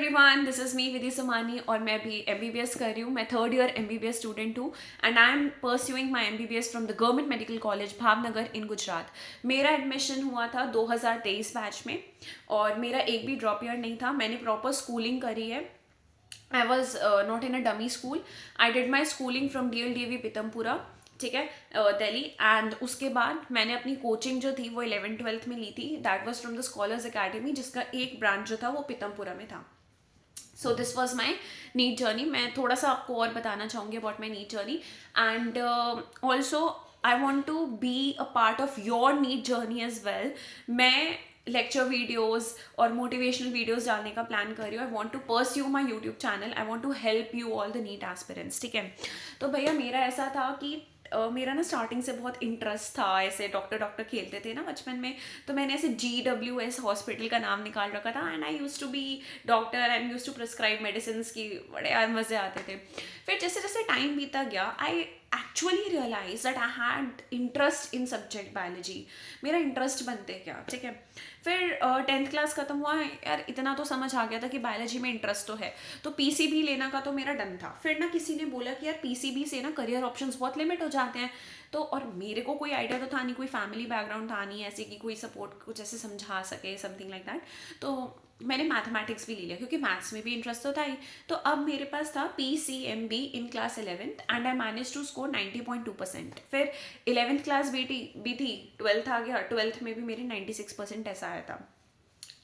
Everyone, this is me Vidhi Somani और मैं भी एमबीबीएस कर रही हूँ. मैं थर्ड ईयर एमबीबीएस स्टूडेंट हूँ and I am pursuing my MBBS from the government medical college Bhavnagar in Gujarat. मेरा एडमिशन हुआ था 2023 बैच में और मेरा एक भी ड्रॉप ईयर नहीं था. मैंने प्रॉपर स्कूलिंग करी है. I was not in a dummy school. I did my schooling from DLDV Pitampura, ठीक है, दिल्ली. एंड उसके बाद मैंने अपनी कोचिंग जो थी वो 11th-12th में ली थी. That was from the scholars academy, जिसका एक ब्रांच जो था वो पितमपुरा में था. So this was my NEET journey. मैं थोड़ा सा आपको और बताना चाहूँगी about my NEET journey and also I want to be a part of your NEET journey as well. मैं लेक्चर वीडियोज़ और मोटिवेशनल वीडियोज़ डालने का प्लान कर रही हूँ. I want to pursue my YouTube channel. I want to help you all the NEET aspirants, ठीक है. तो भैया मेरा ऐसा था कि मेरा ना स्टार्टिंग से बहुत इंटरेस्ट था. ऐसे डॉक्टर डॉक्टर खेलते थे ना बचपन में, तो मैंने ऐसे GWS हॉस्पिटल का नाम निकाल रखा था and I use to be doctor and use to prescribe medicine की. बड़े यार मज़े आते थे. फिर जैसे जैसे टाइम बीता गया I actually realise that I had interest in subject biology. मेरा इंटरेस्ट बनते क्या, ठीक है. फिर 10th क्लास खत्म हुआ यार, इतना तो समझ आ गया था कि बायोलॉजी में इंटरेस्ट तो है, तो PCB लेना का तो मेरा डन था. फिर ना किसी ने बोला कि यार PCB से ना करियर ऑप्शंस बहुत लिमिट हो जाते हैं. तो और मेरे को कोई आइडिया तो था नहीं, कोई फैमिली बैकग्राउंड था नहीं ऐसे कि कोई सपोर्ट कुछ ऐसे समझा सके, समथिंग लाइक दैट. तो मैंने मैथमेटिक्स भी ले लिया क्योंकि मैथ्स में भी इंटरेस्ट तो था ही. तो अब मेरे पास था PCMB in class 11th and I manage to score 90.2%. फिर 11th क्लास भी थी, 12th आ गया. 12th में भी मेरे 96% ऐसा आया था.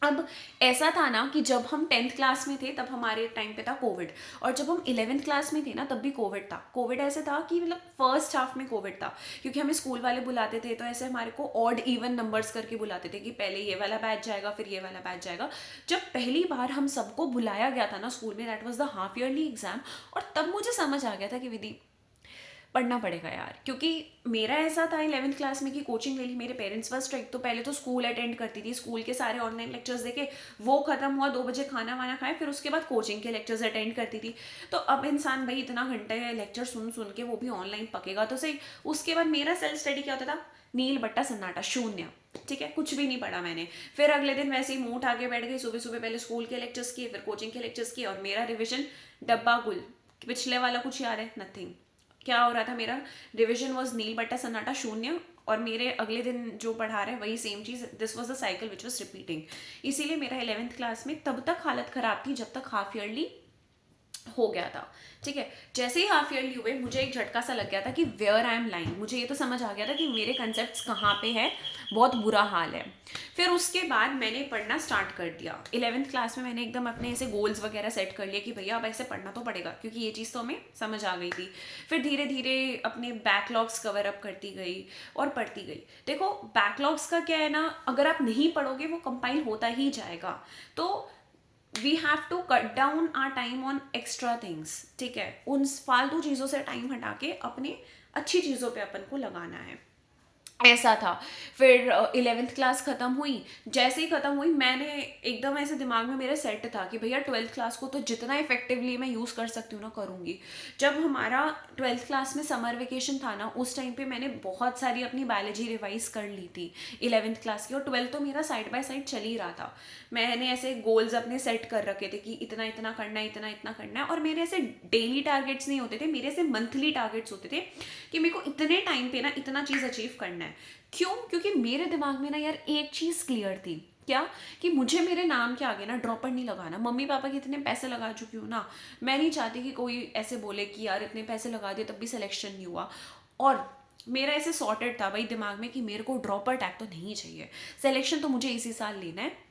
अब ऐसा था ना कि जब हम 10th क्लास में थे तब हमारे टाइम पे था कोविड, और जब हम 11th क्लास में थे ना तब भी कोविड था. कोविड ऐसे था कि मतलब फर्स्ट हाफ में कोविड था क्योंकि हमें स्कूल वाले बुलाते थे तो ऐसे हमारे को ऑड इवन नंबर्स करके बुलाते थे कि पहले ये वाला बैच जाएगा फिर ये वाला बैच जाएगा. जब पहली बार हम सबको बुलाया गया था ना स्कूल में, that was the half yearly exam, और तब मुझे समझ आ गया था कि विधि पढ़ना पड़ेगा यार. क्योंकि मेरा ऐसा था 11th क्लास में कि कोचिंग ले ली. मेरे पेरेंट्स फर्स्ट स्ट्राइक, तो पहले तो स्कूल अटेंड करती थी, स्कूल के सारे ऑनलाइन लेक्चर्स देखे, वो खत्म हुआ 2 बजे खाना वाना खाए, फिर उसके बाद कोचिंग के लेक्चर्स अटेंड करती थी. तो अब इंसान भाई इतना घंटे लेक्चर सुन सुन के वो भी ऑनलाइन पकेगा तो सही. उसके बाद मेरा सेल्फ स्टडी क्या होता था, नील बट्टा सन्नाटा शून्य, ठीक है, कुछ भी नहीं पढ़ा मैंने. फिर अगले दिन वैसे ही मुंह उठा के बैठ गई. सुबह सुबह पहले स्कूल के लेक्चर्स किए, फिर कोचिंग के लेक्चर्स किए, और मेरा रिविजन डब्बा गुल. पिछले वाला कुछ याद है? नथिंग. क्या हो रहा था, मेरा रिविजन वॉज नील बट्टा सन्नाटा शून्य, और मेरे अगले दिन जो पढ़ा रहे हैं वही same cheese. This was the cycle which was repeating. इसीलिए मेरा 11th क्लास में तब तक हालत ख़राब थी जब तक हाफ ईयरली हो गया था, ठीक है. जैसे ही हाफ ईयरली हुए मुझे एक झटका सा लग गया था कि वेयर आई एम लाइंग. मुझे ये तो समझ आ गया था कि मेरे कंसेप्ट कहाँ पे है, बहुत बुरा हाल है. फिर उसके बाद मैंने पढ़ना स्टार्ट कर दिया. 11th क्लास में मैंने एकदम अपने ऐसे गोल्स वगैरह सेट कर लिए कि भैया अब ऐसे पढ़ना तो पड़ेगा, क्योंकि ये चीज़ तो हमें समझ आ गई थी. फिर धीरे धीरे अपने बैकलॉग्स कवर अप करती गई और पढ़ती गई. देखो बैकलॉग्स का क्या है ना, अगर आप नहीं पढ़ोगे वो कंपाइल होता ही जाएगा. तो we have to cut down our time on extra things, ठीक है. उन फालतू चीज़ों से टाइम हटा के अपने अच्छी चीज़ों पे अपन को लगाना है. ऐसा था. फिर 11th क्लास ख़त्म हुई. जैसे ही ख़त्म हुई मैंने एकदम ऐसे दिमाग में मेरे सेट था कि भैया 12th क्लास को तो जितना इफेक्टिवली मैं यूज़ कर सकती हूँ ना करूँगी. जब हमारा 12th क्लास में समर वेकेशन था ना, उस टाइम पे मैंने बहुत सारी अपनी बायोलॉजी रिवाइज कर ली थी 11th क्लास की, और 12th तो मेरा साइड बाय साइड चल ही रहा था. मैंने ऐसे गोल्स अपने सेट कर रखे थे कि इतना इतना करना है, इतना इतना करना है. और मेरे ऐसे डेली टारगेट्स नहीं होते थे, मेरे ऐसे मंथली टारगेट्स होते थे कि मेरे को इतने टाइम पे ना इतना चीज़ अचीव करना है. क्यों? क्योंकि मेरे दिमाग में ना यार एक चीज़ क्लियर थी. क्या? कि मुझे मेरे नाम के आगे ना ड्रॉपर नहीं लगाना. मम्मी पापा के इतने पैसे लगा चुकी हूँ ना, मैं नहीं चाहती कि कोई ऐसे बोले कि यार इतने पैसे लगा दिए तब भी सिलेक्शन नहीं हुआ. और मेरा ऐसे सॉर्टेड था भाई दिमाग में कि मेरे को ड्रॉपर टैग तो नहीं चाहिए. सिलेक्शन तो मुझे इसी साल लेना है,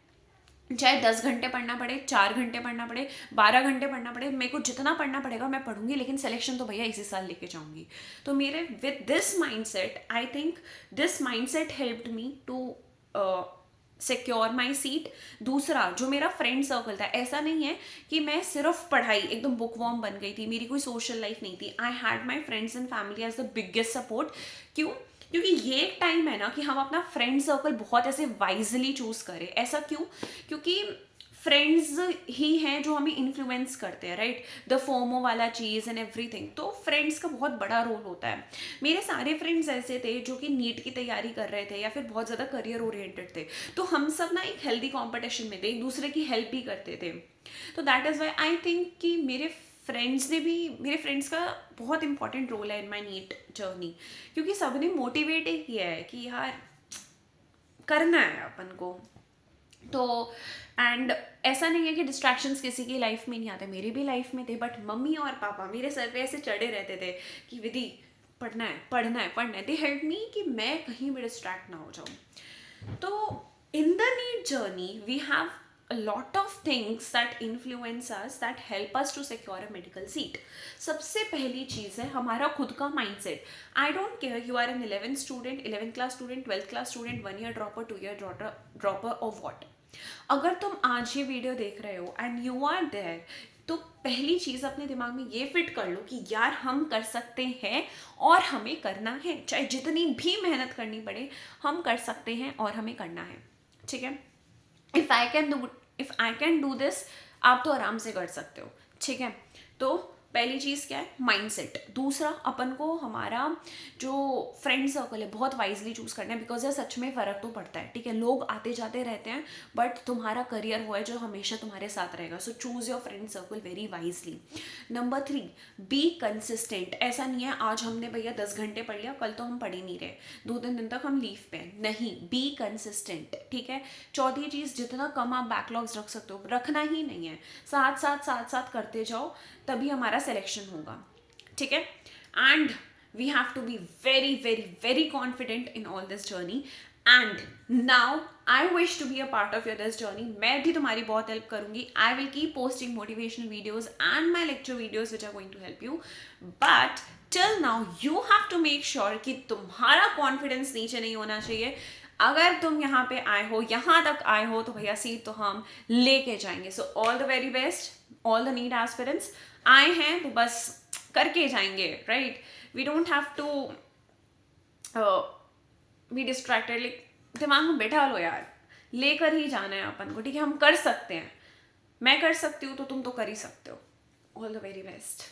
चाहे 10 घंटे पढ़ना पड़े, 4 घंटे पढ़ना पड़े, 12 घंटे पढ़ना पड़े, मेरे को जितना पढ़ना पड़ेगा मैं पढ़ूंगी, लेकिन सिलेक्शन तो भैया इसी साल लेके जाऊंगी. तो मेरे with this mindset, I think this mindset helped me to secure my seat. दूसरा जो मेरा फ्रेंड सर्कल था, ऐसा नहीं है कि मैं सिर्फ पढ़ाई एकदम बुक वॉर्म बन गई थी, मेरी कोई सोशल लाइफ नहीं थी. I had my friends and family as the biggest support. क्यों? क्योंकि ये एक टाइम है ना कि हम अपना फ्रेंड सर्कल बहुत ऐसे वाइजली चूज करें. ऐसा क्यों? क्योंकि फ्रेंड्स ही हैं जो हमें इन्फ्लुएंस करते हैं, राइट, द फोमो वाला चीज़ एंड एवरीथिंग। तो फ्रेंड्स का बहुत बड़ा रोल होता है। मेरे सारे फ्रेंड्स ऐसे थे जो कि नीट की तैयारी कर रहे थे या फिर बहुत ज़्यादा करियर ओरिएंटेड थे, तो हम सब ना एक हेल्दी कॉम्पिटिशन में थे, एक दूसरे की हेल्प भी करते थे। तो that is why I think कि मेरे फ्रेंड्स का बहुत इंपॉर्टेंट रोल है इन माई नीट जर्नी, क्योंकि सबने मोटिवेट ही किया है कि यार करना है अपन को। तो एंड ऐसा नहीं है कि डिस्ट्रैक्शंस किसी की लाइफ में नहीं आते, मेरी भी लाइफ में थे, बट मम्मी और पापा मेरे सर पे ऐसे चढ़े रहते थे कि विधि पढ़ना है पढ़ना है पढ़ना है। दे हेल्प मी कि मैं कहीं भी डिस्ट्रैक्ट ना हो जाऊँ। तो in the NEET journey we have a lot of things that influence us, that help us to secure a medical seat. सबसे पहली चीज़ है हमारा खुद का mindset. I don't care you are an 11th student, 11th class student, 12th class student, 1 year dropper, 2 year dropper or what. अगर तुम आज ये वीडियो देख रहे हो एंड यू आर देयर, तो पहली चीज़ अपने दिमाग में ये फिट कर लो कि यार हम कर सकते हैं और हमें करना है, चाहे जितनी भी मेहनत करनी पड़े हम कर सकते हैं और हमें करना है, ठीक है। If I can do this, आप तो आराम से कर सकते हो, ठीक है। तो पहली चीज़ क्या है, माइंडसेट। दूसरा, अपन को हमारा जो फ्रेंड सर्कल है बहुत वाइजली चूज़ करना है, बिकॉज यार सच में फ़र्क तो पड़ता है, ठीक है। लोग आते जाते रहते हैं, बट तुम्हारा करियर वो है जो हमेशा तुम्हारे साथ रहेगा। सो choose your friend circle very wisely. Number 3, be consistent. ऐसा नहीं है आज हमने भैया 10 घंटे पढ़ लिया, कल तो हम पढ़ ही नहीं रहे, 2-3 दिन तक हम लीव पे हैं, नहीं, बी कंसिस्टेंट, ठीक है। चौथी चीज़, जितना कम आप बैकलॉग्स रख सकते हो रखना ही नहीं है, साथ साथ करते जाओ, तभी हमारा सिलेक्शन होगा, ठीक है। And we have to be very very very confident in all this journey. And now I wish to be a part of your this journey. मैं भी तुम्हारी बहुत हेल्प करूंगी। I will keep posting motivational videos and my lecture videos which are going to help you, but till now you have to make sure कि तुम्हारा confidence नीचे नहीं होना चाहिए। अगर तुम यहाँ पे आए हो, यहाँ तक आए हो, तो भैया सीट तो हम लेके जाएंगे। So all the very best all the NEET aspirants. आए हैं तो बस करके जाएंगे, right. We don't have to be distracted. Like दिमाग में बैठा लो यार, लेकर ही जाना है अपन को, ठीक है। हम कर सकते हैं, मैं कर सकती हूँ तो तुम तो कर ही सकते हो। All the very best.